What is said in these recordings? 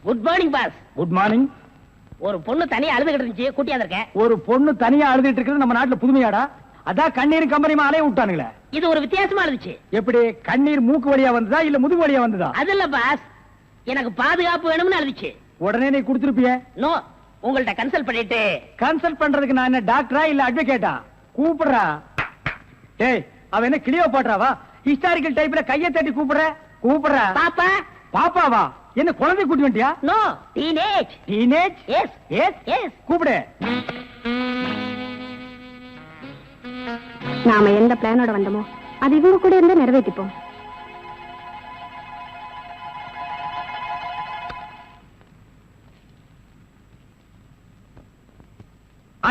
Good morning boss. Good morning. ஒரு பொண்ணு தனியா அழுதுகிட்டு இருந்துச்சு, கூட்டியா இருக்கேன். ஒரு பொண்ணு தனியா அழுதுட்டு இருக்கிறது நம்ம நாட்டுல புதுமையாடா? அதான் கண்ணீர் கம்பெனி அலைய விட்டானுங்களே. இது ஒரு வித்தியாசமா இருந்துச்சு. எப்படி? கண்ணீர் மூக்கு வழியா வந்ததா இல்ல முதுகு வழியா வந்ததா? அது இல்ல பாஸ், எனக்கு பாதுகாப்பு வேணும்னு அழுதுச்சு. உடனே நீ கொடுத்துருப்பிய? நோ, உங்கள்ட்ட கன்சல்ட் பண்ணிட்டு. கன்சல்ட் பண்றதுக்கு நான் என்ன டாக்டரா இல்ல அட்வொகேட்டா? கூப்பிடுறா. டேய், அவ என்ன கிளியோபாட்ராவா? ஹிஸ்டாரிக்கல் டைப்ல கையை தட்டி கூப்பிடுறா. பாப்பா. பாப்பாவா? என்ன குழந்தை கூட்டி வந்துட்டியா? No, teenage. Teenage? Yes yes yes. கூப்பிடு. நாம எந்த பிளானோட வந்தோமோ அது இவங்க கூட இருந்து நிறைவேற்றிப்போம்.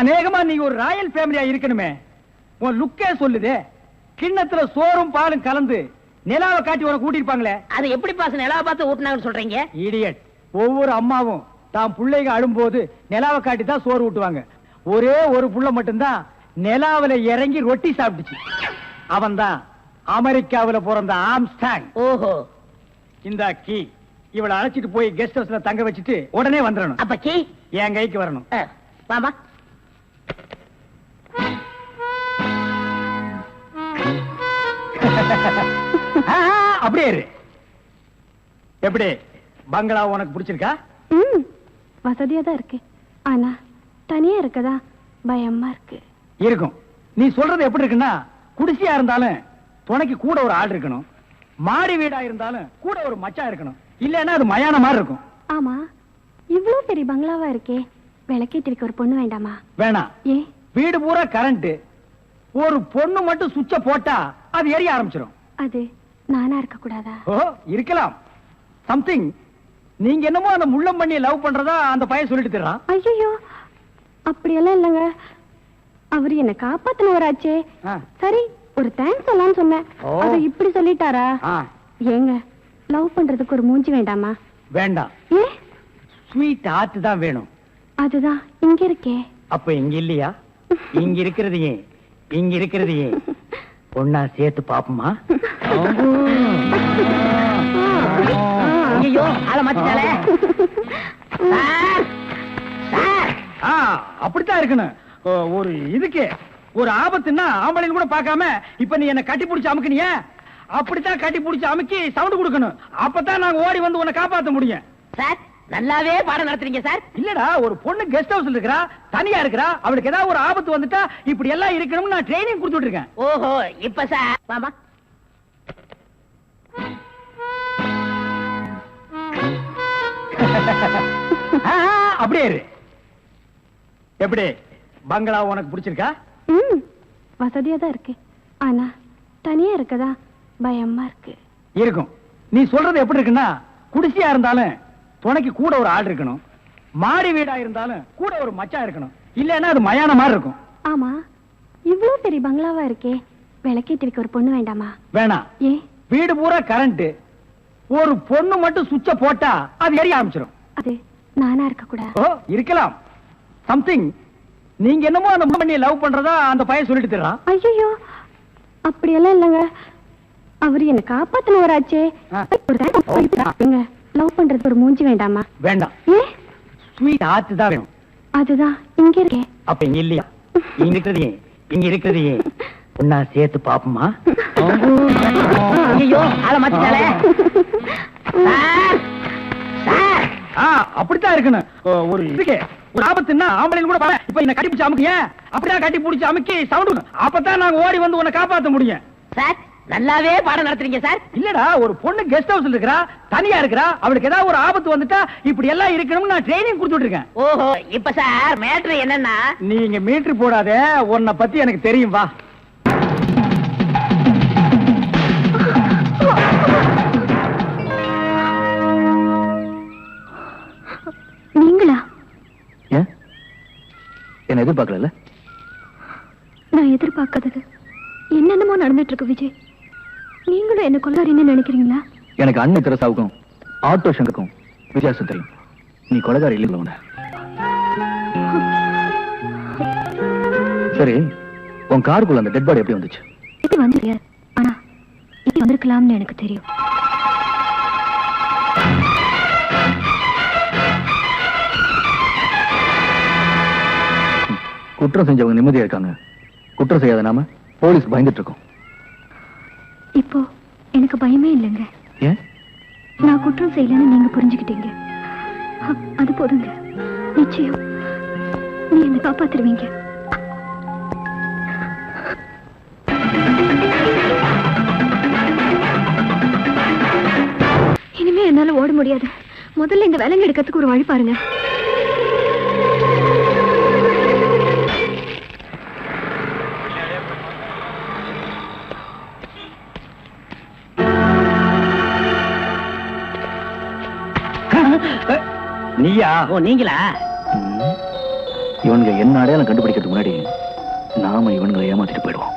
அநேகமா நீங்க ஒரு ராயல் ஃபேமிலியா இருக்கணுமே. உன் லுக்கே சொல்லுதே. கிண்ணத்துல சோறும் பாலும் கலந்து நிலாவை காட்டி உன கூட்டிருப்பாங்களே. அது எப்படி பாஸ் நிலாவை பார்த்து ஊட்டினாங்கன்னு சொல்றீங்க? இடியட். ஒவ்வொரு அம்மாவும் தாம் பிள்ளைங்க அழும்போது நிலாவை காட்டி தான் சோறு ஊட்டுவாங்க. ஒரே ஒரு புள்ள மட்டும்தான் நிலாவில இறங்கி ரொட்டி சாப்பிட்டுச்சு. அவன் தான் அமெரிக்காவில பிறந்த ஆம்ஸ்டாங். ஓஹோ. இந்த கீ இவளை அழைச்சிட்டு போய் கெஸ்ட் ஹவுஸ்ல தங்க வச்சுட்டு உடனே வந்துடணும். அப்ப கீ என் கைக்கு வரணும். வாமா. அப்படியே இரு. எப்படி பங்களா உனக்கு பிடிச்சிருக்கா? வசதியா தான் இருக்கு. ஆனா தனியா இருக்கதா பயமா இருக்கு. இருக்கும். நீ சொல்றது எப்படி இருக்குன்னா, குடிசையா இருந்தாலும் துணைக்கு கூட ஒரு ஆள் இருக்கணும். மாடி வீடா இருந்தாலும் கூட ஒரு மச்சான் இருக்கணும். இல்லன்னா அது மயான மாதிரி இருக்கும். ஆமா, இவ்வளவு பெரிய பங்களாவா இருக்கே, விளக்கேற்றிருக்க ஒரு பொண்ணு வேண்டாமா? வேணாம். ஏ? வீடு பூரா கரண்ட். ஒரு பொண்ணு மட்டும் சுவிட்ச போட்டா அது எரிய ஆரம்பிச்சிடும். அது நானா இருக்க கூடாதா? ஓ, இருக்கலாம். சம்திங். நீங்க என்னமோ அந்த முள்ளம் பண்ணி லவ் பண்றதா அந்த பையன் சொல்லிட்டு தர்றான். ஐயோ, அப்படியெல்லாம் இல்லங்க. அவரு என்ன காப்பாத்தினவராச்சே. சரி, ஒரு தேங்க்ஸ் சொல்லலாம்னு சொன்னேன். அதை இப்படி சொல்லிட்டாரா? ஏங்க, லவ் பண்றதுக்கு ஒரு மூஞ்சி வேண்டாமா? வேண்டாம். ஏ? ஸ்வீட் ஹார்ட் தான் வேணும். அதுதான் இங்க இருக்கே. அப்ப இங்க இல்லையா? இங்க இருக்கிறதையே இங்க இருக்கிறதையே ஒன்னா சேர்த்து பாப்போமா? ஐயோ, ஆள மாத்திட்டாளே. அப்படித்தான் இருக்கணும். ஒரு இதுக்கு ஒரு ஆபத்துன்னா ஆம்பளைன்னு கூட பார்க்காம இப்ப நீ என்ன கட்டி பிடிச்சு அமுக்குனிய, அப்படித்தான் கட்டி பிடிச்சு அமுக்கி சவுண்ட் கொடுக்கணும். அப்பதான் நாங்க ஓடி வந்து உன்னை காப்பாற்ற முடியும். சார், நல்லாவே பாடம் நடத்துறீங்க சார். இல்லடா, ஒரு பொண்ணு கெஸ்ட் ஹவுஸ்ல இருக்கறா, தனியா இருக்கறா. அவளுக்கு ஏதாவது ஒரு ஆபத்து வந்துட்டா இப்படி எல்லாம் இருக்கணும்னு நான் ட்ரைனிங் கொடுத்துட்டு இருக்கேன். ஓஹோ, இப்ப சார் வாமா. அப்படியே இரு. எப்படி பங்களா உனக்கு பிடிச்சிருக்கா? வசதியா தான் இருக்கு. ஆனா தனியா இருக்கதா பயமா இருக்கு. இருக்கும். நீ சொல்றது எப்படி இருக்குன்னா, குடிசையா இருந்தாலும் துணைக்கு கூட ஒரு ஆள் இருக்கணும். மாடி வீடா இருந்தாலும் கூட ஒரு மச்சான் இருக்கணும். இல்லன்னா அது மயான மாதிரி இருக்கும். ஆமா, இவ்வளவு பெரிய பங்களாவா இருக்கே, விளக்கேற்றிருக்க ஒரு பொண்ணு வேண்டாமா? வேணாம். ஏ? வீடு பூரா கரண்ட். ஒரு பொண்ணு மட்டும் சுவிட்ச போட்டா அது எரிய ஆரம்பிச்சிடும். அது நானா இருக்க கூடாது? ஓ, இருக்கலாம். சம்திங். நீங்க என்னமோ அந்த பண்ணி லவ் பண்றதா அந்த பையன் சொல்லிட்டு தர்றான். ஐயோ, அப்படியெல்லாம் இல்லங்க. அவரு என்ன காப்பாத்தினவராச்சே. லவ் பண்றது ஒரு மூஞ்சி வேண்டாமா? வேண்டாம். ஏ? ஸ்வீட் ஹார்ட் தான் வேணும். அதுதான் இங்க இருக்கே. அப்ப இங்க இல்லையா? இங்க இருக்கிறதையே ஒன்னா சேர்த்து பாப்போமா? ஐயோ, ஆள மாத்திட்டாளே. அப்படித்தான் இருக்கணும். ஒரு இதுக்கு ஒரு ஆபத்துன்னா ஆம்பளைன்னு கூட பாரு. இப்ப என்ன கட்டி பிடிச்சு அமுக்கிய, அப்படியே கட்டி பிடிச்சு அமுக்கி சவுண்ட். அப்பதான் நாங்க ஓடி வந்து உன்னை காப்பாற்ற முடியும். சார், நல்லாவே பாடம் நடத்துறீங்க சார். இல்லடா, ஒரு பொண்ணு கெஸ்ட் ஹவுஸ்ல இருக்கறா, தனியா இருக்கறா. அவளுக்கு ஏதாவது ஒரு ஆபத்து வந்துட்டா இப்படி எல்லாம் இருக்கணும்னு நான் ட்ரைனிங் கொடுத்துட்டு இருக்கேன். ஓஹோ, இப்ப சார் மேட்ரு என்னன்னா, நீங்க மீட்டர் போடாத, உன்னை பத்தி எனக்கு தெரியும். வா. நீங்களா? என்ன எதிர்பார்க்கல? நான் எதிர்பார்க்காதது என்னென்னமோ நடந்துட்டு இருக்கு விஜய். நீங்களும் என்ன கொலைகாரின்னு நினைக்கிறீங்களா? எனக்கு அண்ணன் தெரசாவுக்கும் ஆட்டோ சங்கருக்கும் வித்தியாசம் தெரியும். நீ கொலைகாரி இல்லை. சரி, உன் காருக்குள்ள அந்த டெட் பாடி எப்படி வந்துச்சு? எப்படி வந்து, ஆனா இப்படி வந்திருக்கலாம்னு எனக்கு தெரியும். குற்றம் செஞ்சவங்க நிம்மதியா இருக்காங்க, குற்றம் செய்யாத நாம போலீஸ் பயந்துட்டு இருக்கோம். இப்போ எனக்கு பயமே இல்லைங்க. ஏன்? நான் குற்றம் செய்யலன்னு நீங்க புரிஞ்சுக்கிட்டீங்க. அது போதுங்க. நிச்சயம் நீ என்னை காப்பாத்துருவீங்க. இனிமே என்னால ஓட முடியாது. முதல்ல இந்த வேலைங்க எடுக்கிறதுக்கு ஒரு வழி பாருங்க. நீயா? ஓ நீங்களா? இவனுங்க என்ன அடையாளம் கண்டுபிடிக்கிறதுக்கு முன்னாடி நாம இவனுங்களை ஏமாத்திட்டு போயிடுவோம்.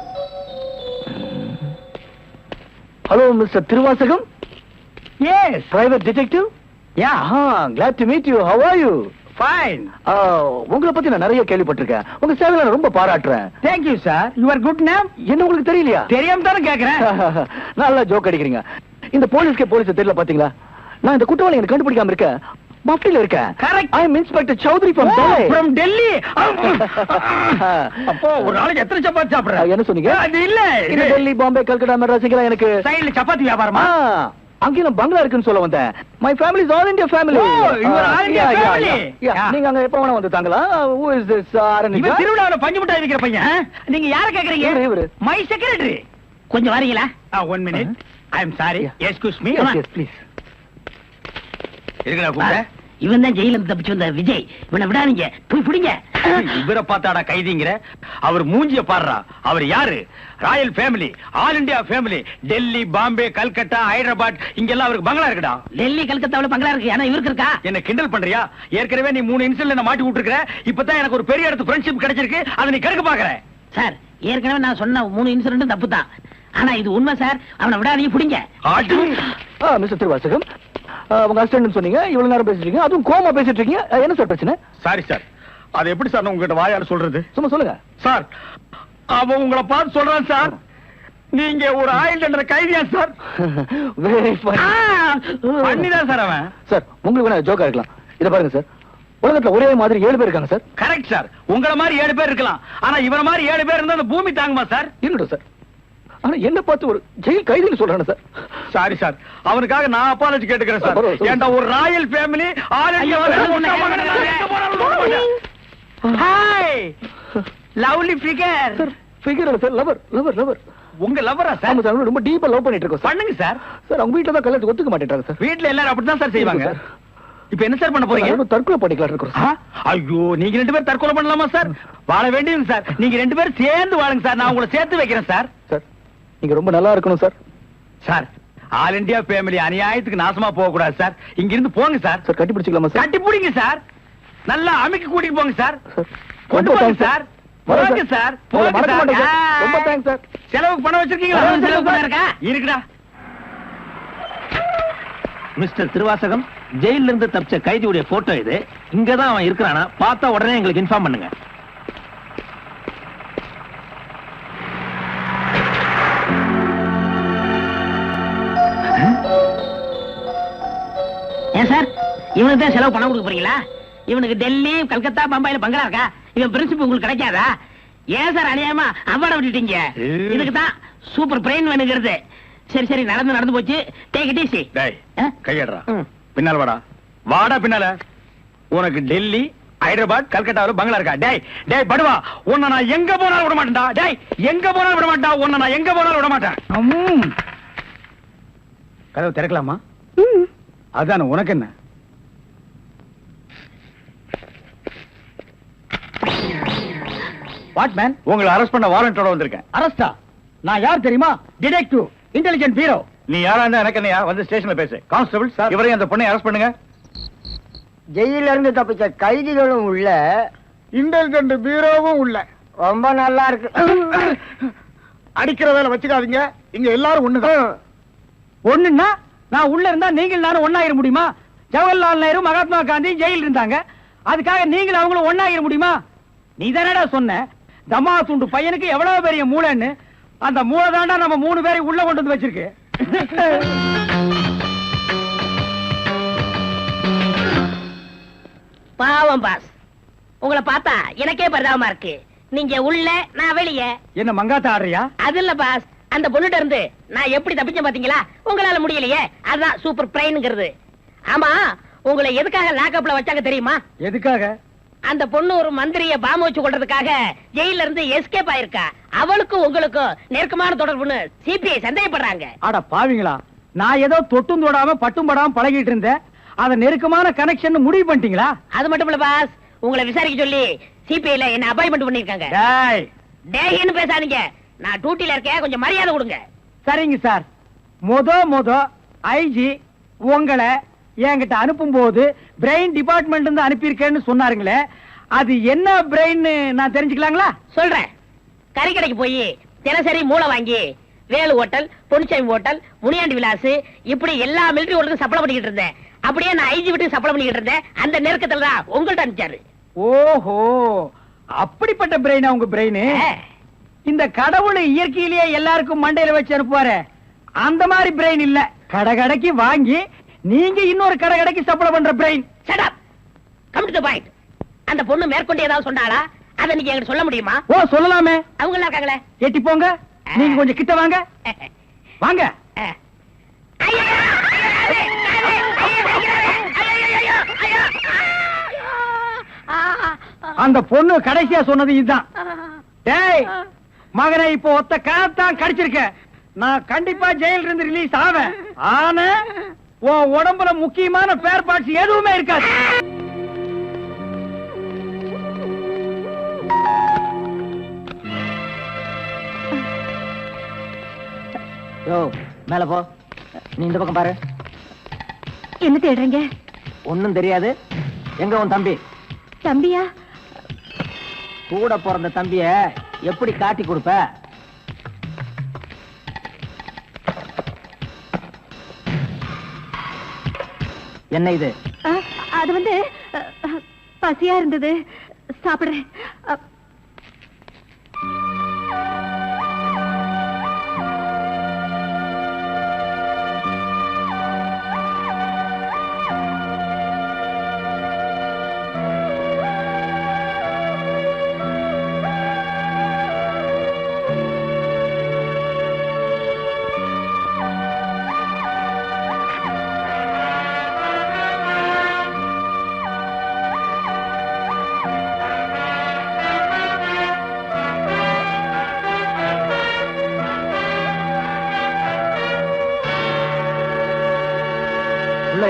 Hello mister Thiruvasagam. Yes. Private detective. Yeah. Glad to meet you. How are you? Fine. உங்களை பத்தி நான் நிறைய கேள்விப்பட்டிருக்கேன். உங்க சேவையில நான் ரொம்ப பாராட்டுறேன். Thank you, sir. Your good name? என்ன உங்களுக்கு தெரியலையா? தெரியாம தானே கேக்குறேன். நல்லா ஜோக் அடிக்கிறீங்க. இந்த போலீஸ் தெரியல பாத்தீங்களா? நான் இந்த குற்றவாளி எனக்கு கண்டுபிடிக்காம இருக்கேன். மஃப்டில இருக்கேன். Correct. I am Inspector Chowdhury from Delhi. From Delhi. அப்போ ஒரு நாளைக்கு எத்தனை சப்பாத்தி சாப்பிடுற? என்ன சொன்னீங்க? அது இல்ல. இந்த டெல்லி, பாம்பே, கல்கட்டா, மெட்ராஸ்ல எனக்கு சைடுல சப்பாத்தி வியாபாரமா? அங்கேயும் பங்களா இருக்குன்னு சொல்ல வந்தேன். My family is all India family. Oh, you are all India family. Yeah. நீங்க அங்க எப்ப வேணா வந்து தாங்களா? Who is this Arani? இவன் திருவிழாவுல பஞ்சு மிட்டாய் விக்கிற பையன். நீங்க யார கேக்குறீங்க? இவரு. My secretary. கொஞ்சம் வரீங்களா? 1 minute. I am sorry. Excuse me. Yes, please. இருக்கடா கூப்பிட்ட. இவன் தான் ஜெயில இருந்து தப்பிச்சு வந்த விஜய். இவனை விடாதீங்க, போய் பிடிங்க. இவரை பார்த்தாடா கைதிங்கிற? அவர் மூஞ்சிய பாடுறா. அவர் யாரு? Royal family, all India family. Delhi, Bombay, Calcutta, Hyderabad இங்கெல்லாம் அவருக்கு பங்களா இருக்குடா. டெல்லி கல்கத்தாவுல பங்களா இருக்கு. ஆனா இவருக்கு இருக்கா? என்ன கிண்டல் பண்றியா? ஏற்கனவே நீ 3 இன்சிடென்ட்ல என்ன மாட்டி விட்டுருக்க. இப்பதான் எனக்கு ஒரு பெரிய இடத்து ஃப்ரெண்ட்ஷிப் கிடைச்சிருக்கு. அதை நீ கெடுக்க பாக்குற. சார், ஏற்கனவே நான் சொன்ன 3 இன்சிடென்ட் தப்பு தான். ஆனா இது உண்மை சார். அவனை விடாதீங்க, பிடிங்க. மிஸ்டர் திருவாசகம், உங்க அசிஸ்டன்ட் சொன்னீங்க. இவ்வளவு நேரம் பேசிட்டு இருக்கீங்க, அதுவும் கோமா பேசிட்டு இருக்கீங்க. என்ன சார் பிரச்சனை? Sorry sir. அது எப்படி சார் உங்ககிட்ட வாயால சொல்றது? சும்மா சொல்லுங்க சார். அவன் உங்களை பார்த்து சொல்றான் சார். நீங்க ஒரு ஆயில் தண்டனை கைதியா சார்? Very fine. பண்ணிதான் சார் அவன். சார், உங்களுக்கு வேணா ஜோக்கா இருக்கலாம். இத பாருங்க சார், உலகத்துல ஒரே மாதிரி 7 பேர் இருக்காங்க சார். Correct sir. உங்கள மாதிரி 7 பேர் இருக்கலாம். ஆனா இவர மாதிரி 7 பேர் இருந்தா அந்த பூமி தாங்குமா சார்? இருக்கட்டும் சார். ஆனா என்ன பார்த்து ஒரு ஜெயில் கைதின்னு சொல்றானே சார். Sorry sir. அவனுக்காக நான் அப்பாலஜி கேட்டுக்கிறேன் சார். ஏண்டா ஒரு Royal family, all India hi lovely figure. Sir, figure இல்ல சார், லவர் லவர் லவர். உங்க லவரா சார்? ஆமா சார், ரொம்ப டீப்பா லவ் பண்ணிட்டு இருக்கோம் சார். பண்ணுங்க சார். சார், அவங்க வீட்ல தான் கல்யாணத்துக்கு ஒத்துக்க மாட்டேன்றாங்க சார். வீட்ல எல்லாரும் அப்படிதான் சார் செய்வாங்க. இப்ப என்ன சார் பண்ண போறீங்க? தற்கொலை பண்ணிக்கலாம் இருக்கோம் சார். ஐயோ, நீங்க 2 பேரும் தற்கொலை பண்ணலாமா சார்? வாழ வேண்டியது சார். நீங்க 2 பேரும் சேர்ந்து வாழுங்க சார். நான் உங்களை சேர்த்து வைக்கிறேன் சார். சார், நீங்க ரொம்ப நல்லா இருக்கணும் sir. Sir, all India family அநியாயத்துக்கு நாசமா போக கூடாது சார். இங்க இருந்து போங்க சார். சார், கட்டி பிடிச்சிக்கலாமா சார்? கட்டி பிடிங்க சார். நல்லா அமைக்க கூட்டிட்டு போங்க சார். சார், கொண்டு போங்க சார். போங்க சார். போங்க சார். ரொம்ப தேங்க்ஸ் சார். செலவுக்கு பணம் வச்சிருக்கீங்களா? செலவு பணம் இருக்கா? இருக்குடா. மிஸ்டர் திருவாசகம், ஜெயில இருந்து தப்பிச்ச கைதியுடைய போட்டோ இது. இங்கதான் அவன் இருக்கிறானா பார்த்தா உடனே எங்களுக்கு இன்ஃபார்ம் பண்ணுங்க. ஏன் சார், இவனுக்கு தான் செலவு பணம் கொடுக்க போறீங்களா? இவனுக்கு டெல்லி, கல்கத்தா, பம்பாயில பங்களா இருக்கா? இவன் பிரின்சிபல் உங்களுக்கு கிடைக்காதா? ஏன் சார் அநியாயமா அவார்ட விட்டுட்டீங்க? இதுக்கு தான் சூப்பர் பிரெயின் வேணுங்கிறது. சரி சரி, நடந்து போச்சு. Take it easy. டேய், கையடறா. பின்னால வாடா. வாடா பின்னால. உனக்கு டெல்லி, ஹைதராபாத், கல்கட்டாவுல பங்களா இருக்கா? டேய் டேய் படுவா, உன்னை நான் எங்க போனாலும் விட மாட்டேன்டா. டேய், எங்க போனாலும் விட மாட்டா. உன்னை நான் எங்க போனாலும் விட மாட்டேன். கதவு திறக்கலாமா? அதான, உனக்கு என்ன? What man? உங்களை அரெஸ்ட் பண்ண வாரண்டோட வந்திருக்கேன். அரஸ்டா? நான் யார் தெரியுமா? Detective, intelligent bureau. நீ யாரா இருந்தா எனக்கு என்னையா? வந்து ஸ்டேஷன்ல பேசு. கான்ஸ்டபிள் சார், இவரையும் அந்த பொண்ணை அரெஸ்ட் பண்ணுங்க. ஜெயில இருந்து தப்பிச்ச கைதிகளும் உள்ள, இன்டெலிஜென்ட் பீரோவும் உள்ள. ரொம்ப நல்லா இருக்கு. அடிக்கிற வேலை வச்சுக்காதீங்க. இங்க எல்லாரும் ஒண்ணுதான். ஒண்ணுன்னா நான் உள்ள இருந்தா நீங்கள் நானும் ஒண்ணாயிர முடியுமா? ஜவஹர்லால் நேரு, மகாத்மா காந்தி ஜெயில இருந்தாங்க. அதுக்காக நீங்களும் அவங்களும் ஒண்ணாயிர முடியுமா? நீ தானடா சொன்ன தமா துண்டு பையனுக்கு எவ்வளவு பெரிய மூளைன்னு. அந்த மூளை தாண்டா நம்ம 3 பேரை உள்ள கொண்டு வந்து வச்சிருக்கு. பாவம் பாஸ், உங்களை பார்த்தா எனக்கே பரிதாபமா இருக்கு. நீங்க உள்ள நான் வெளியே. என்ன மங்காத்த ஆடுறியா? அது இல்ல பாஸ், அந்த பொண்ணுட்ட இருந்து நான் எப்படி தப்பிச்சேன் பாத்தீங்களா? உங்களால முடியலையே, அதான் சூப்பர் பிரைன்ங்கிறது. ஆமா, உங்களை எதுக்காக லாக்அப்ல வச்சாங்க தெரியுமா? எதுக்காக? அந்த பொண்ணு ஒரு மந்திரிய பாம்பு வச்சு கொள்றதுக்காக ஜெயில இருந்து எஸ்கேப் ஆயிருக்கா. அவளுக்கும் உங்களுக்கும் நெருக்கமான தொடர்புன்னு சிபிஐ சந்தேகப்படுறாங்க. அட பாவிங்களா, நான் ஏதோ தொட்டும் தொடாம பட்டும் படாம பழகிட்டு இருந்தேன். அத நெருக்கமான கனெக்ஷன் முடிவு பண்ணிட்டீங்களா? அது மட்டும் இல்ல பாஸ், உங்களை விசாரிக்க சொல்லி சிபிஐல என்ன அப்பாயின்மெண்ட் பண்ணிருக்காங்க. டேய் டேய்னு பேசாதீங்க, நான் டியூட்டில இருக்கேன், கொஞ்சம் மரியாதை கொடுங்க. சரிங்க சார். மொத ஐஜி உங்களை என்கிட்ட அனுப்பும் போது பிரெயின் டிபார்ட்மெண்ட் இருந்து அனுப்பியிருக்கேன்னு சொன்னாருங்களே, அது என்ன பிரெயின் நான் தெரிஞ்சுக்கலாங்களா? சொல்றேன். கறிக்கடைக்கு போய் தினசரி மூளை வாங்கி வேலு ஹோட்டல், பொன்சாமி ஹோட்டல், முனியாண்டி விலாஸ் இப்படி எல்லா மிலிட்டரி ஹோட்டலுக்கும் சப்ளை பண்ணிக்கிட்டு இருந்தேன். அப்படியே நான் ஐஜி விட்டு சப்ளை பண்ணிக்கிட்டு இருந்தேன். அந்த நெருக்கத்துல தான் உங்கள்ட்ட அனுப்பிச்சாரு. ஓஹோ, அப்படிப்பட்ட பிரெயினா உங்க பிரெயின்? இந்த கடவுள் இயற்கையிலேயே எல்லாருக்கும் மண்டையில வச்சு அனுப்புவாரு, அந்த மாதிரி பிரெயின் இல்ல. கடைக்கு வாங்கி நீங்க இன்னொரு கடைக்கு சப்ளை பண்ற brain. Shut up, come to the point. அந்த பொண்ணு மேற்கொண்டு ஏதாவது சொன்னாளா? அதை நீங்க என்கிட்ட சொல்ல முடியுமா? ஓ சொல்லலாமே. அவங்க எல்லாம் இருக்காங்களே. எட்டி போங்க, நீங்க கொஞ்சம் கிட்ட வாங்க. வாங்க. அந்த பொண்ணு கடைசியா சொன்னது இதுதான். டேய் மகனை, இப்போ ஒத்த காத்தான் கடிச்சிருக்க. நான் கண்டிப்பா ஜெயில இருந்து ரிலீஸ் ஆவேன். ஆனா உன் உடம்புல முக்கியமான ஸ்பேர் பார்ட்ஸ் எதுவுமே இருக்காது. யோ மேல போ. நீ இந்த பக்கம் பாரு. என்ன தேடுறீங்க? ஒண்ணும் தெரியாது. எங்க உன் தம்பி? தம்பியா? கூட பிறந்த தம்பிய எப்படி காட்டி கொடுப்ப? என்ன இது? அது வந்து பசியா இருந்தது, சாப்பிடுறேன்.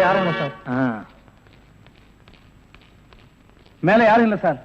யாரும் இல்ல சார். மேல யாரும் இல்ல சார்.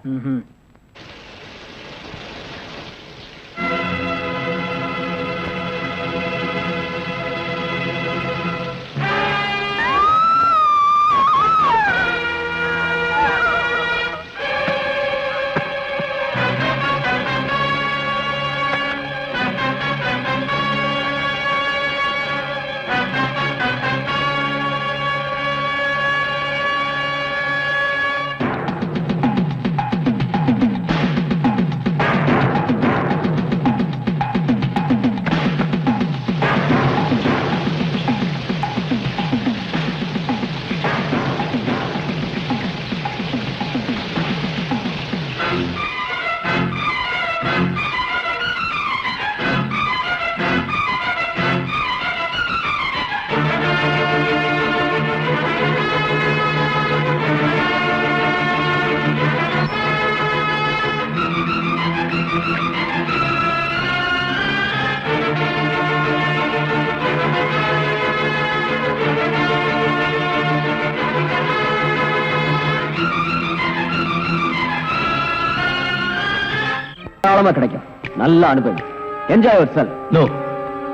கிடைக்கும். நல்ல அனுபவம். Enjoy your self. நோ,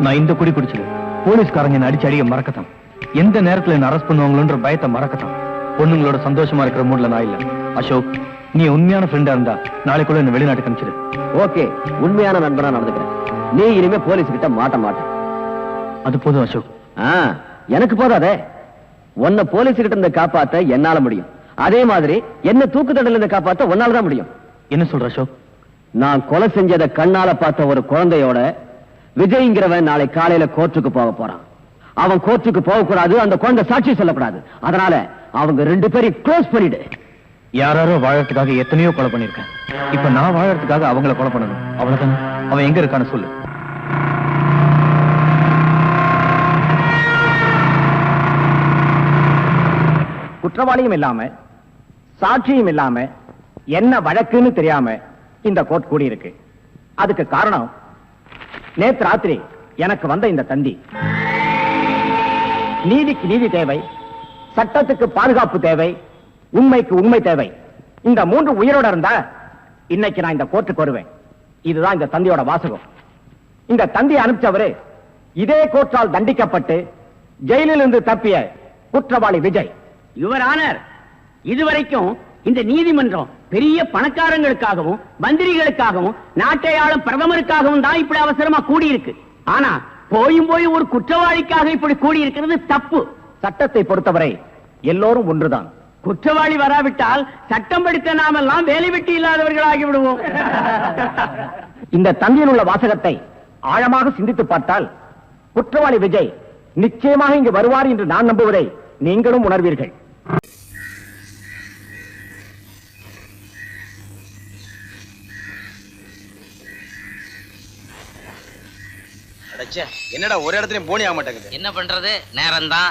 நான் இந்த குடி குடிச்சது போலீஸ்காரங்க என்ன அடிச்சு அடிக்க மறக்கத்தான். எந்த நேரத்துல என்ன அரெஸ்ட் பண்ணுவாங்களோன்ற பயத்தை மறக்கத்தான். பொண்ணுங்களோட சந்தோஷமா இருக்கிற மூட்ல நான் இல்ல. அசோக், நீ உண்மையான ஃப்ரெண்டா இருந்தா நாளைக்குள்ள என்ன வெளிநாட்டுக்கு அனுப்பிச்சிடு. ஓகே, உண்மையான நண்பனா நடந்துக்கிறேன். நீ இனிமே போலீஸ் கிட்ட மாட்ட. அது போதும் அசோக். எனக்கு போதாதே. உன்னை போலீஸ் கிட்ட இருந்து காப்பாத்த என்னால முடியும். அதே மாதிரி என்ன தூக்கு தண்டல இருந்து காப்பாத்த உன்னாலதான் முடியும். என்ன சொல்ற அசோக்? நான் கொலை செஞ்சதை கண்ணால பார்த்த ஒரு குழந்தையோட விஜய்ங்கிறவன் நாளை காலையில கோர்ட்டுக்கு போக போறான். அவன் கோர்ட்டுக்கு போக கூடாது, அந்த குழந்தை சாட்சி சொல்லக்கூடாது. அதனால அவங்க 2 பேரையும் க்ளோஸ் பண்ணிடு. யாரோ வாழறதுக்காக எத்தனையோ கொலை பண்ணிருக்கேன். இப்ப நான் வாழறதுக்காக அவங்கள கொலை பண்ணணும். அவ்வளவுதானே? அவன் எங்க இருக்கான்னு சொல்லு. குற்றவாளியும் இல்லாம சாட்சியும் இல்லாம என்ன வழக்குன்னு தெரியாம இந்த கோர்ட் கூடி இருக்கு. அதுக்கு காரணம் நேத்து ராத்திரி எனக்கு வந்த இந்த தந்தி. நீதிக்கு நீதி தேவை, சட்டத்துக்கு பாதுகாப்பு தேவை, உண்மைக்கு உண்மை தேவை. இந்த 3 உயிரோட இருந்தா இன்னைக்கு நான் இந்த கோர்ட்டுக்கு வருவேன். இதுதான் இந்த தந்தியோட வாசகம். இந்த தந்தியை அனுப்பிச்சவரு இதே கோர்ட்டால் தண்டிக்கப்பட்டு ஜெயிலில் இருந்து தப்பிய குற்றவாளி விஜய். யுவர் ஆனர், இதுவரைக்கும் இந்த நீதிமன்றம் பெரிய பணக்காரங்களுக்காகவும் மந்திரிகளுக்காகவும் நாட்டை ஆளும் பிரதமருக்காகவும் தான் இப்படி அவசரமா கூடியிருக்கு. ஆனா போயும் ஒரு குற்றவாளிக்காக இப்படி கூடியிருக்கிறது தப்பு. சட்டத்தை பொறுத்தவரை எல்லோரும் ஒன்றுதான். குற்றவாளி வராவிட்டால் சட்டம் படித்த நாமெல்லாம் வேலை வெட்டி இல்லாதவர்களாகி விடுவோம். இந்த தந்தியில் உள்ள வாசகத்தை ஆழமாக சிந்தித்து பார்த்தால் குற்றவாளி விஜய் நிச்சயமாக இங்கு வருவார் என்று நான் நம்புவதை நீங்களும் உணர்வீர்கள். என்னடா ஒரு இடத்துலயும் போனி ஆக மாட்டேங்குது. என்ன பண்றது, நேரம்தான்.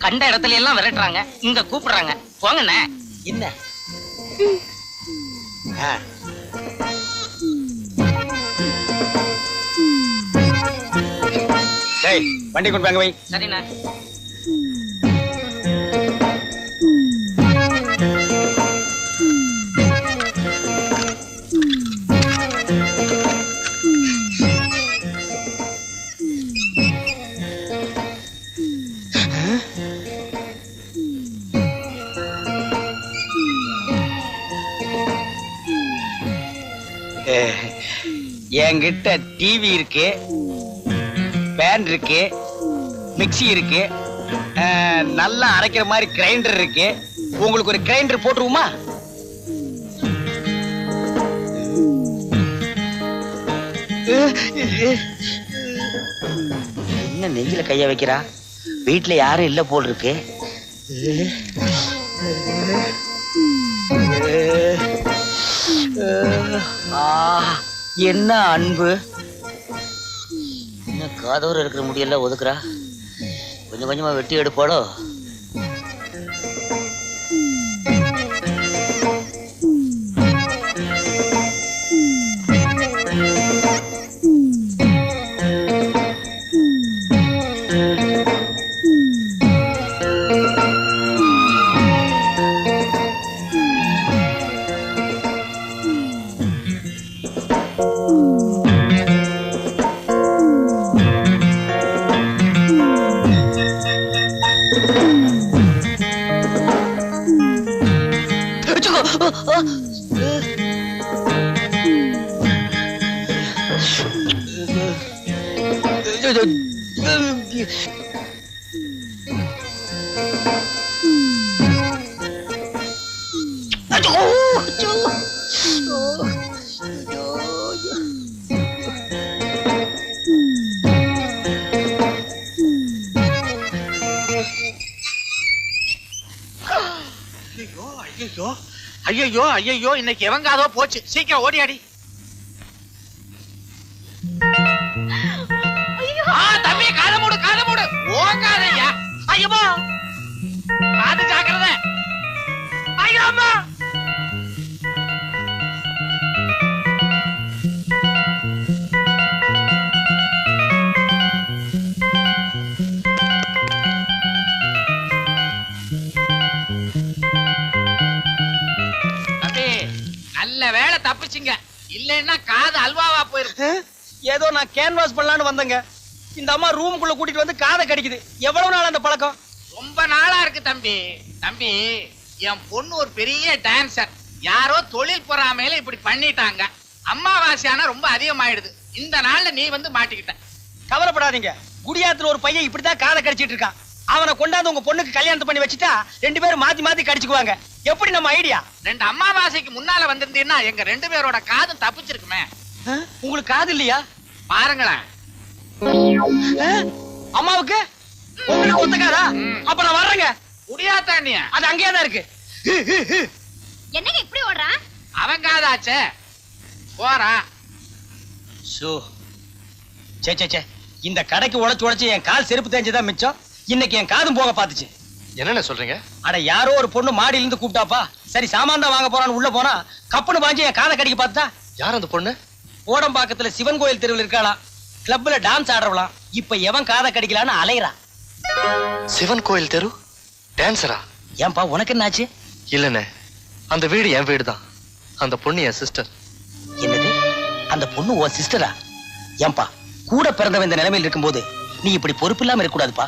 கண்ட இடத்துல எல்லாம் விரட்டுறாங்க, இங்க கூப்பிடுறாங்க. போங்கண்ணே. என்ன வண்டி கொண்டு வாங்க வை. சரிண்ணா. என்கிட்ட டிவி இருக்கு, பேன் இருக்கு, மிக்ஸி இருக்கு, நல்லா அரைக்கிற மாதிரி கிரைண்டர் இருக்கு. உங்களுக்கு ஒரு கிரைண்டர் போட்டுருவோமா? என்ன நெஞ்சில கைய வைக்கிறா? வீட்டுல யாரும் இல்ல போல் இருக்கு. என்ன அன்பு! என்ன காதோர இருக்கிற முடியெல்லாம் ஒதுக்குறா? கொஞ்சம் கொஞ்சமா வெட்டி எடுப்பாளோ? ஐயோ ஐயோ, இன்னைக்கு எவங்காதோ போச்சு. சீக்கிரம் ஓடியாடி. தம்பி, காத மூடு, காத மூடு. ஓங்காதையா. ஐயோ, காது ஜாக்கிரதை. ஐயோ அம்மா. நல்ல வேளை தப்பிச்சிங்க, இல்லைன்னா காது அல்வாவா போயிருக்கு. ஏதோ நான் கேன்வாஸ் பண்ணலான்னு வந்தேங்க. இந்த அம்மா ரூமுக்குள்ள கூட்டிட்டு வந்து காதை கடிக்குது. எவ்வளவு நாள் அந்த பழக்கம்? ரொம்ப நாளா இருக்கு தம்பி. தம்பி, என் பொண்ணு ஒரு பெரிய டான்சர். யாரோ தொழில் பொறாமையில இப்படி பண்ணிட்டாங்க. அம்மாவாசையானா ரொம்ப அதிகமாயிடுது. இந்த நாள்ல நீ வந்து மாட்டிக்கிட்ட. கவலைப்படாதீங்க. குடியாத்துல ஒரு பையன் இப்படித்தான் காதை கடிச்சிட்டு இருக்கான். அவனை கொண்டாந்து உங்க பொண்ணுக்கு கல்யாணம் பண்ணி வச்சுட்டா 2 பேரும் மாத்தி மாத்தி கடிச்சுக்குவாங்க. எப்படி நம்ம ஐடியா? 2 அம்மாவாசைக்கு முன்னால வந்திருந்தீங்கன்னா எங்க 2 பேரோட காதும் தப்பிச்சிருக்குமே. உங்களுக்கு காது இல்லையா? பாருங்களேன், அம்மாவுக்கு உங்களுக்கு ஒத்துக்காதா? அப்ப நான் வர்றேங்க. முடியாதா நீ? அது அங்கேயே தான் இருக்கு. என்னங்க இப்படி ஓடுறான்? அவன் காதாச்சே போறா. சே சே சே, இந்த கடைக்கு உழைச்சு என் கால் செருப்பு தேஞ்சதான் மிச்சம். இன்னைக்கு என் காதும் போக பாத்துச்சு. என்னென்ன சொல்றீங்க? அட யாரோ ஒரு பொண்ணு மாடியில இருந்து கூப்பிட்டாப்பா. சரி சாமான் தான் வாங்க போறான்னு உள்ள போனா கப்புன்னு வாங்கி என் காதை கடிக்க பார்த்தா. யார் அந்த பொண்ணு? ஓடம்பாக்கத்துல சிவன் கோயில் தெருவில் இருக்காளாம். கிளப்ல டான்ஸ் ஆடுறவளாம். இப்ப எவன் காதை கடிக்கலான்னு அலையறா. சிவன் கோயில் தெரு டான்சரா? ஏன்பா உனக்கு என்னாச்சு? இல்லனே, அந்த வீடு என் வீடு தான். அந்த பொண்ணு என் சிஸ்டர். என்னது? அந்த பொண்ணு உன் சிஸ்டரா? ஏன்பா கூட பிறந்தவன் இந்த நிலைமையில் இருக்கும்போது நீ இப்படி பொறுப்பு இல்லாம இருக்க கூடாதுப்பா.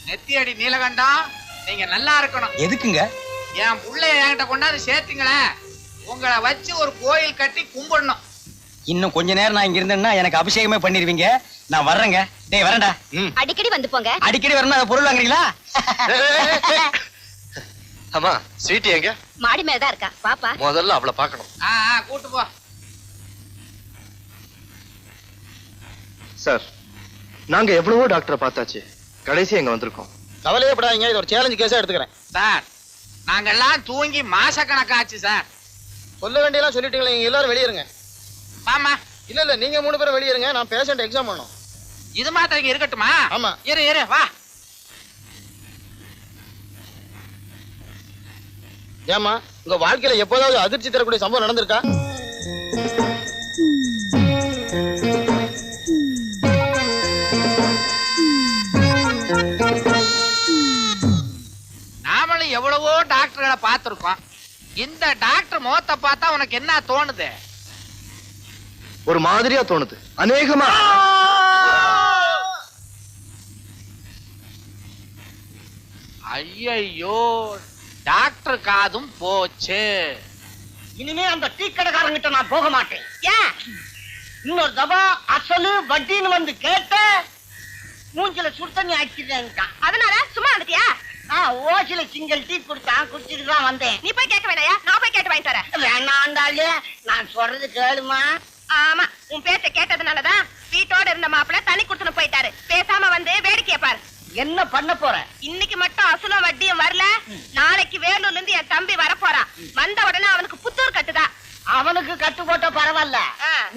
நெத்தியடி நீலகண்டம், நீங்க நல்லா இருக்கணும். எதுக்குங்க? என் புள்ளைய என்கிட்ட கொண்டாந்து சேர்த்துங்களேன். உங்களை வச்சு ஒரு கோயில் கட்டி கும்பிடணும். இன்னும் கொஞ்ச நேரம் நான் இங்க இருந்தேன்னா எனக்கு அபிஷேகமே பண்ணிருவீங்க. நான் வர்றேங்க. டேய் வரேன்டா. அடிக்கடி வந்து போங்க. அடிக்கடி வரணும். அதை பொருள் வாங்குறீங்களா? அம்மா ஸ்வீட்டி எங்க? மாடி மேலதான் இருக்கா, பாப்பா. முதல்ல அவளை பார்க்கணும். கூட்டு போ. சார், நாங்க எவ்வளவோ டாக்டரை பார்த்தாச்சு, கடைசி எங்க வந்திருக்கோம். கவலையே படாதீங்க, இது ஒரு சேலஞ்ச் கேஸா எடுத்துக்கிறேன். சார், நாங்கெல்லாம் தூங்கி மாசக்கணக்காச்சு சார். சொல்ல வேண்டியெல்லாம் சொல்லிட்டீங்களா? நீங்க எல்லாரும் வெளியேறுங்க. மாமா இல்ல நீங்க 3 பேரும் வெளியேறுங்க. நான் பேஷண்ட் எக்ஸாம் பண்ணணும். இது மாத்திரம் இங்க இருக்கட்டுமா? ஆமா. இரு வா. ஏமா உங்க வாழ்க்கையில எப்போதாவது அதிர்ச்சி தரக்கூடிய சம்பவம் நடந்திருக்கா? நாமளும் எவ்வளவோ டாக்டர்களை பார்த்திருக்கோம். இந்த டாக்டர் முகத்தை பார்த்தா உனக்கு என்ன தோணுது? ஒரு மாதிரியா தோணுது. அநேகமா ஐயோ, டாக்டர் காதும் போச்சு. இனிமே அந்த டீ கடைக்காரங்கிட்ட நான் போக மாட்டேன். ஏன்? இன்னொரு தபா அசலு வட்டின்னு வந்து கேட்ட மூஞ்சில சுடுதண்ணி ஆக்கிட்டான். அதனால சும்மா வந்துட்டியா? ஓசில சிங்கிள் டீ குடிச்சான், குடிச்சிட்டு தான் வந்தேன். நீ போய் கேட்க வேணாயா? நான் போய் கேட்டு வாங்கி தரேன். வேணாண்டாலே, நான் சொல்றது கேளுமா. ஆமா, உன் பேச்ச கேட்டதுனாலதான் வீட்டோட இருந்த மாப்பிள்ள தண்ணி குடுத்துன்னு போயிட்டாரு. பேசாம வந்து வேடிக்கைய பாரு. என்ன பண்ண போற? இன்னைக்கு மட்டும் அசலும் வட்டியும் வரல, நாளைக்கு வேலூர்ல இருந்து என் தம்பி வர போறான். வந்த உடனே அவனுக்கு புத்தூர் கட்டுதா. அவனுக்கு கட்டு போட்ட பரவாயில்ல,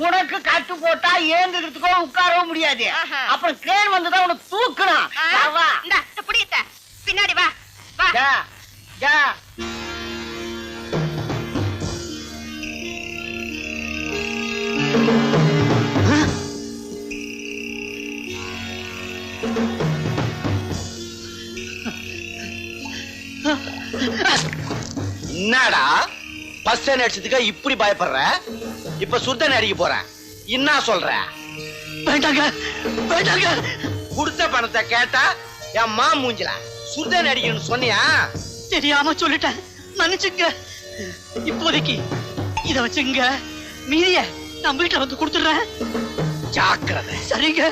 உனக்கு கட்டு போட்டா ஏந்துக்கிறதுக்கோ உட்காரவும் முடியாது. அப்புறம் கிரேன் வந்துதான் உனக்கு தூக்கணும். புடித்த பின்னாடி வா வா. என்னடா பஸ் ஸ்டாண்ட் அடிச்சதுக்கு இப்படி பயப்படுற? இப்ப சுத்தன் அடிக்க போறேன். என்ன சொல்ற? வேண்டாங்க வேண்டாங்க. குடுத்த பணத்தை கேட்டா என் மா மூஞ்சில சுத்தன் அடிக்கணும்னு சொன்னியா? தெரியாம சொல்லிட்டேன், மன்னிச்சுங்க. இப்போதைக்கு இத வச்சுங்க, மீதிய நான் வீட்டுல வந்து கொடுத்துடுறேன். ஜாக்கிரதை. சரிங்க.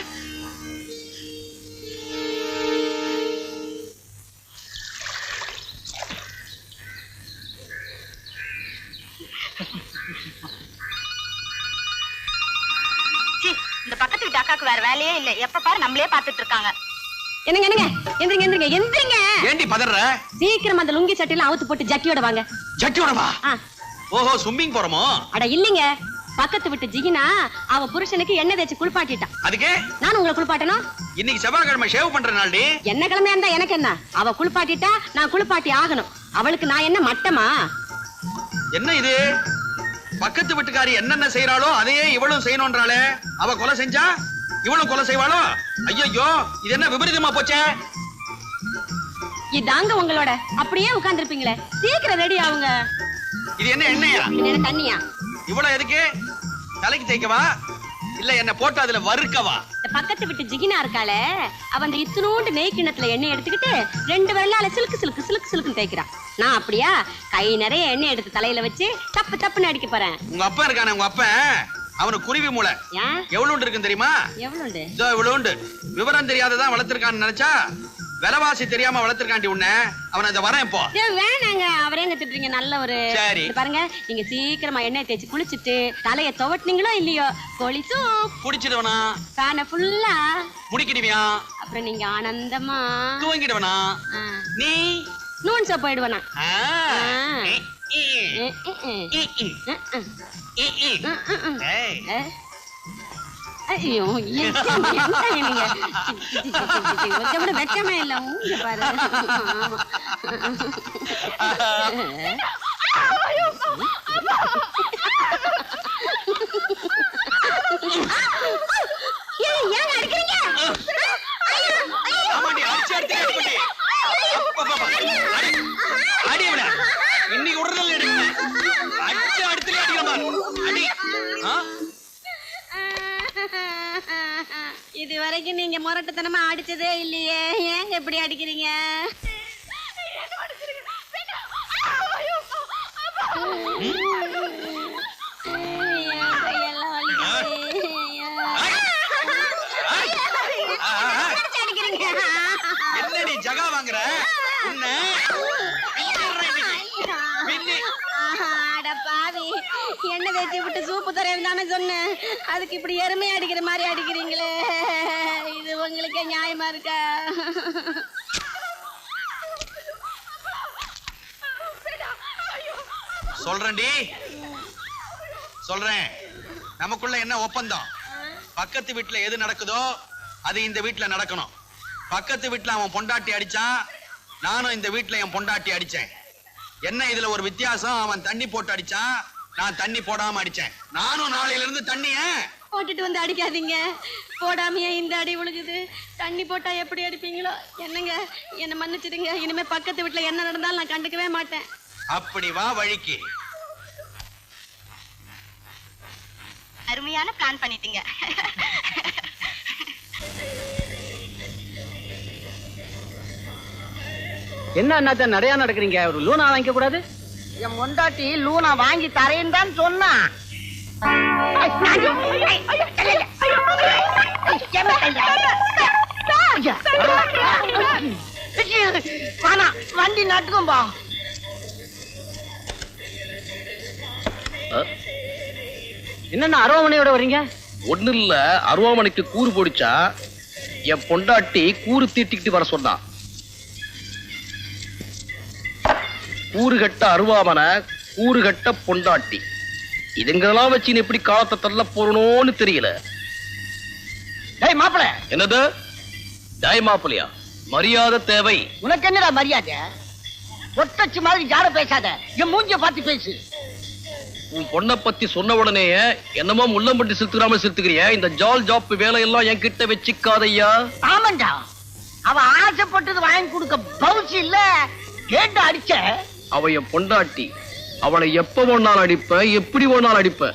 இந்த பக்கத்து வீட்டு அக்காக்கு வேற வேலையே இல்ல, எப்ப பாரு நம்மளே பாத்துட்டு இருக்காங்க. என்னங்க எந்திரிங்க எந்திரிங்க எந்திரிங்க. ஏண்டி பதற? சீக்கிரம் அந்த லுங்கி சட்டையில அவுத்து போட்டு ஜட்டியோட வாங்க. ஜட்டியோட வா? ஓஹோ, ஸ்விம்மிங் போறோமோ? அட இல்லைங்க, பக்கத்து வீட்டு ஜிகினா அவ புருஷனுக்கு எண்ணெய் தேய்ச்சி குளிப்பாட்டிட்டான். அதுக்கு நான் உங்களை குளிப்பாட்டணும்? இன்னைக்கு செவ்வாய்க்கிழமை ஷேவ் பண்ற நாள்டி. என்ன கிழமையா இருந்தா எனக்கு என்ன? அவ குளிப்பாட்டிட்டா நான் குளிப்பாட்டி ஆகணும். அவளுக்கு நான் என்ன மட்டமா? என்ன இது? பக்கத்து வீட்டுக்காரி என்னென்ன செய்யறாளோ அதையே இவளும் செய்யணும்ன்றாளே. அவ கொலை செஞ்சா இவளும் கொலை செய்வாளோ? ஐயோ, இது என்ன விபரீதமா போச்சே? இதாங்க உங்களோட. அப்படியே உட்கார்ந்திருப்பீங்களே, சீக்கிரம் ரெடி ஆவுங்க. இது என்ன எண்ணெயா? என்ன தண்ணியா? இவ்வளவு எதுக்கு? தலைக்கு தேய்க்கவா இல்ல என்ன போட்டு அதுல வறுக்கவா? பக்கத்து விட்டு ஜிகினா இருக்காளே, அவ அந்த இத்துணூண்டு நெய் கிண்ணத்துல எண்ணெய் எடுத்துக்கிட்டு 2 விரலால சிலுக்கு சிலுக்கு சிலுக்கு சிலுக்குன்னு தேய்க்கிறான். நான் அப்படியா கை நிறைய எண்ணெய் எடுத்து தலையில வச்சு தப்பு தப்புன்னு அடிக்க போறேன். உங்க அப்பா இருக்கானே, உங்க அப்பா அவனுக்கு குருவி மூளை எவ்வளவு இருக்குன்னு தெரியுமா? எவ்வளவு? இவ்வளவு விவரம் தெரியாததான் வளர்த்திருக்கான்னு நினைச்சா விலைவாசி தெரியாம வளர்த்திருக்காண்டி உன்ன. அவன் அந்த வரேன் இப்போ. வேணாங்க, அவரே எங்க திட்டுறீங்க? நல்லவரு. சரி பாருங்க, நீங்க சீக்கிரமா எண்ணெய் தேய்ச்சி குளிச்சுட்டு தலைய துவட்டினீங்களோ இல்லையோ கோழி சூப் குடிச்சிடுவனா, ஃபேனை ஃபுல்லா முடிக்கிடுவியா, அப்புறம் நீங்க ஆனந்தமா தூங்கிடுவனா, நீ நூன் சோப் போயிடுவனா. ஐயோ நீங்க கொஞ்சம் கூட வெக்கமே இல்ல. ஊங்க பாரு. ஏன் அடிக்கிறீங்க? இன்னைக்கு உடனே அடிச்சு அடுத்துல அடி. இது வரைக்கும் நீங்க முரட்டுத்தனமா அடிச்சதே இல்லையே, ஏங்க இப்படி அடிக்கிறீங்க? என்னடி ஜகா வாங்குற? எண்ணெய் தேய்ச்சி விட்டு சூப்பு தரேன் தானே சொன்னேன், அதுக்கு இப்படி எருமை அடிக்கிற மாதிரி அடிக்கிறீங்களே, இது உங்களுக்கு நியாயமா இருக்கா? சொல்றேன்டி, சொல்றேன். நமக்குள்ள என்ன ஒப்பந்தம்? பக்கத்து வீட்டுல எது நடக்குதோ அது இந்த வீட்டுல நடக்கணும். பக்கத்து வீட்டுல அவன் பொண்டாட்டி அடிச்சான், நானும் இந்த வீட்டுல என் பொண்டாட்டி அடிச்சேன். என்ன இதுல ஒரு வித்தியாசம்? அவன் தண்ணி போட்டு அடிச்சான், நான் தண்ணி போடாம அடிச்சேன். நானும் நாளையில இருந்து தண்ணிய போட்டுட்டு வந்து அடிக்காதீங்க. போடாமையே இந்த அடி விழுகுது. தண்ணி போட்டா எப்படி அடிப்பீங்களோ என்னங்க, என்ன மன்னிச்சிடுங்க. இனிமே பக்கத்து வீட்டுல என்ன நடந்தாலும் நான் கண்டுக்கவே மாட்டேன். அப்படி வா வழிக்கு. அருமையான பிளான் பண்ணிட்டீங்க. என்ன அண்ணாத்த நடையா நடக்கிறீங்க? ஒரு லூனா வாங்கிக்க கூடாது? என் பொண்டாட்டி லூனா வாங்கி தரேன்னு தான் சொன்னா. வண்டி நட்டுக்கும்பா. என்னன்னா அருவாமனையோட வர்றீங்க? ஒண்ணு இல்ல, அருவாமனைக்கு கூறு போடிச்சா என் பொண்டாட்டி கூறு தீட்டிக்கிட்டு வர சொன்னா. கூறு கட்ட அருவாமனை, கூறு கட்ட பொண்டாட்டி, இதுங்கெல்லாம் வச்சு நீ எப்படி காலத்தை தள்ள போறணும்னு தெரியல. டேய் மாப்பிள. என்னது டேய் மாப்பிளையா? மரியாதை தேவை. உனக்கு என்னடா மரியாதை? ஒட்டச்சி மாதிரி ஜாட பேசாத, என் மூஞ்சிய பார்த்து பேசு. உன் பொண்ணை பத்தி சொன்ன உடனே என்னமோ முள்ளம் பட்டி சிறுத்துக்கிறாம சிறுத்துக்கிறிய. இந்த ஜால் ஜாப் வேலையெல்லாம் என்கிட்ட வச்சுக்காதையா. ஆமாண்டா, அவ ஆசைப்பட்டது வாங்கி கொடுக்க பவுச்சு இல்ல, கேட்டு அடிச்ச. அவ என் பொண்டாட்டி, அவளை எப்ப ஒன்னாலும் அடிப்ப, எப்படி ஒன்னாலும் அடிப்ப.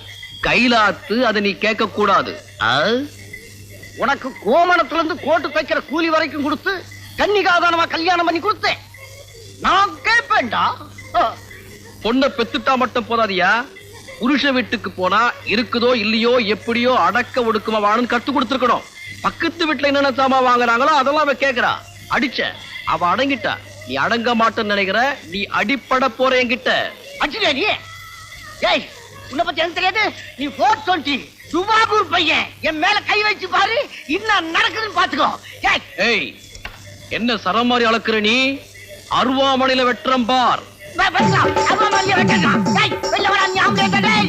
கைலாத்து அதை நீ கேட்க கூடாது. உனக்கு கோமணத்துல இருந்து கோட்டு தைக்கிற கூலி வரைக்கும் கொடுத்து கன்னிகாதானமா கல்யாணம் பண்ணி கொடுத்தேன். நான் கேட்பேன்டா. பொண்ணை பெத்துட்டா மட்டும் போதாதியா, புருஷ வீட்டுக்கு போனா இருக்குதோ இல்லையோ எப்படியோ அடக்க ஒடுக்கமா வாழன்னு கத்து கொடுத்துருக்கணும். பக்கத்து வீட்டுல என்னென்ன சாமா வாங்குறாங்களோ அதெல்லாம் அவ கேக்குறா. அடிச்ச, அவ அடங்கிட்டா. நீ அடங்க மாட்டேன்னு நினைக்கிற, நீ அடிப்பட போற என்கிட்ட. அடிச்சுடா நீ. ஏய், உன்னை பத்தி எனக்கு தெரியாது. நீ 420 துபாகூர் பையன். என் மேல கை வச்சு பாரு, இன்னும் நடக்குதுன்னு பாத்துக்கோ. ஏய், என்ன சரம் மாதிரி அளக்குற நீ? அருவாமனையில வெட்டுறம் பார். அருவாமனையில வெட்டலாம். வெளில வர நீ அவங்க டேய்,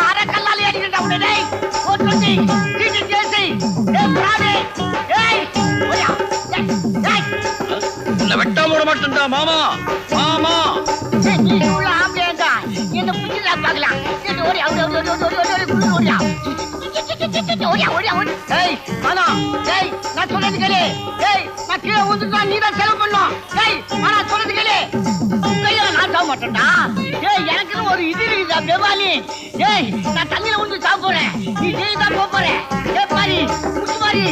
அரை கல்லால அடிக்கிறா உன்னை. டேய் 420 டிடி ஜேசி. ஏய் பிராடே, ஏய் ஓயா. ஏய் உன்னை வெட்டாம விட மாட்டேன்டா மாமா. மாமா நீ உள்ள ஆம்பேடா, என்ன புடிச்சல பார்க்கலாம். இது ஓடி ஓடியா. ஓடியா ஓடியா ஓடி. ஏய் மானா, ஏய் நான் சொல்றது கேளு. ஏய் நான் கீழே ஊந்துட்டா நீ தான் செலவு பண்ணணும். ஏய் மானா சொல்றது கேளு. கையில நான் சாவ மாட்டேன்டா. ஏய் எனக்கு ஒரு இது இருக்குதா பெவாலி. ஏய் நான் தண்ணில ஊந்து சாவ போறேன், நீ ஜெயில தான் போக போற. ஏய் பாரி முச்சு பாரி.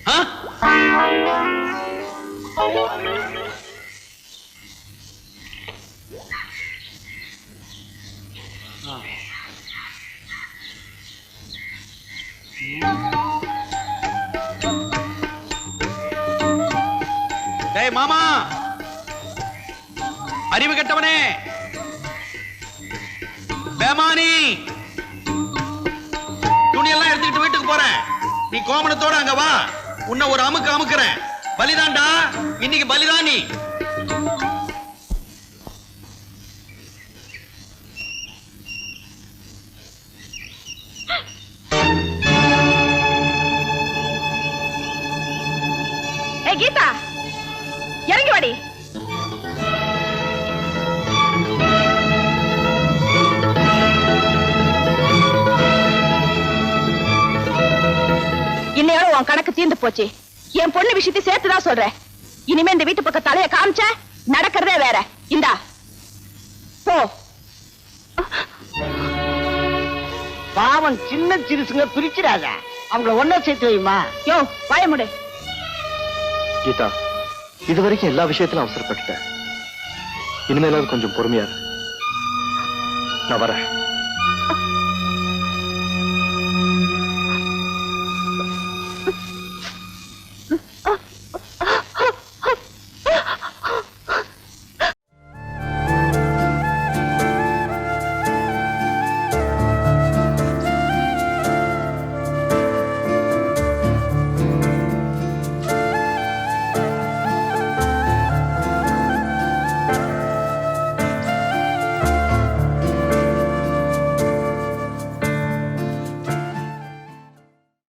டேய் மாமா, அறிவு கெட்டவனே, பேமானி, துணியெல்லாம் எடுத்துக்கிட்டு வீட்டுக்கு போறேன். நீ கோமணத்தோட அங்க வா. உன்னை ஒரு அமுக்கு அமுக்குறேன். பலிதான்டா, இன்னைக்கு பலிதான் நீ. கீதா, இறங்கி வாடி. இன்னையோட உன் கணக்கு தீர்ந்து போச்சு. என் பொண்ணு விஷயத்தை சேர்த்துதான் சொல்றேன். இனிமே இந்த வீட்டு பக்கம் தலைய காமிச்ச நடக்கிறதே வேற. இந்தா போ. பாவம் சின்ன சிறுசுங்க பிரிச்சிடாத. அவங்கள ஒன்னா சேர்த்து வைமா. யோ வாய முடு. கீதா, இதுவரைக்கும் எல்லா விஷயத்திலும் அவசரப்பட்டுட்டேன். இனிமேலாவது கொஞ்சம் பொறுமையா இரு. நான் வரேன்.